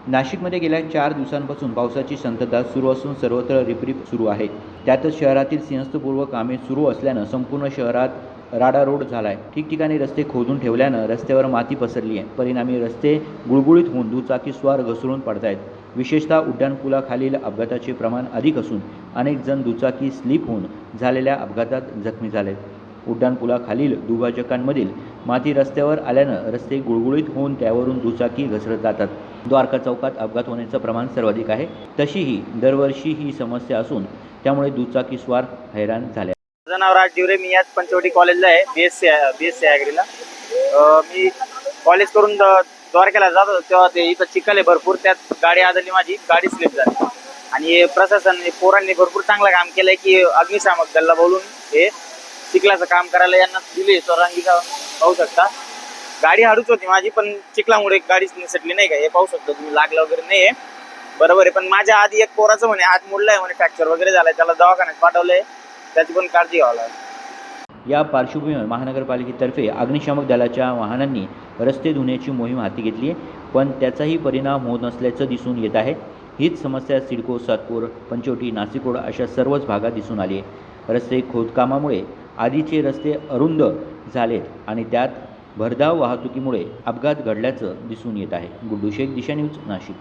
नाशिकमध्ये गेल्या 4 दिवसांपासून पावसाची संततधार सुरू असून सर्वत्र रिपरिप सुरू आहे. त्यातच शहरातील सिंहस्थपूर्व कामे सुरू असल्यानं संपूर्ण शहरात राडारोड झाला आहे. ठिकठिकाणी रस्ते खोदून ठेवल्यानं रस्त्यावर माती पसरली आहे. परिणामी रस्ते गुळगुळीत होऊन दुचाकीस्वार घसरून पडत आहेत. विशेषतः उड्डाणपुलाखालील अपघाताचे प्रमाण अधिक असून अनेक जण दुचाकी स्लिप होऊन झालेल्या अपघातात जखमी झाले आहेत. उड्डाणपुलाखालील दुभाजकांमधील माती रस्त्यावर आल्यानं रस्ते गुळगुळीत होऊन त्यावरून दुचाकी घसरत जातात. द्वारका चौकात अपघात होण्याचं प्रमाण सर्वाधिक आहे. तशीही दरवर्षी ही समस्या असून त्यामुळे दुचाकीस्वार हैराण झाले. माझं नाव राज दिवरे. मी आज पंचवटी कॉलेजला आहे, बीएससी ॲग्रीला. मी कॉलेज करून द्वारकेला जात होतो तेव्हा ते इथं चिखल आहे भरपूर, त्यात गाडी आदळली, माझी गाडी स्लिप झाली. आणि प्रशासन पोरांनी भरपूर चांगलं काम केलंय की अग्निशामक दलाला बोलून हे चिखलाचं काम करायला यांना दिले. स्वरांगीचा पाहू शकता, गाडी हळूच होती माझी, पण चिखलामुळे गाडीच निसटली नाही का, हे पाहू शकता तुम्ही. लागलं वगैरे नाही आहे, बरोबर आहे. पण माझ्या आधी एक पोराचं म्हणे हात मोडलाय, म्हणे फ्रॅक्चर वगैरे झालाय, त्याला दवाखान्यात पाठवलंय, त्याची पण काळजी घ्यावी लागेल. या पार्श्वभूमीवर महानगरपालिकेतर्फे अग्निशामक दलाच्या वाहनांनी रस्ते धुण्याची मोहीम हाती घेतली आहे, पण त्याचाही परिणाम होत नसल्याचं दिसून येत आहे. हीच समस्या सिडको, सातपूर, पंचवटी, नाशिक रोड अशा सर्वच भागात दिसून आली आहे. रस्ते खोदकामामुळे आधीचे रस्ते अरुंद झालेत आणि त्यात भरधाव वाहतुकीमुळे अपघात घडल्याचं दिसून येत आहे. गुड्डू शेख, दिशा न्यूज, नाशिक.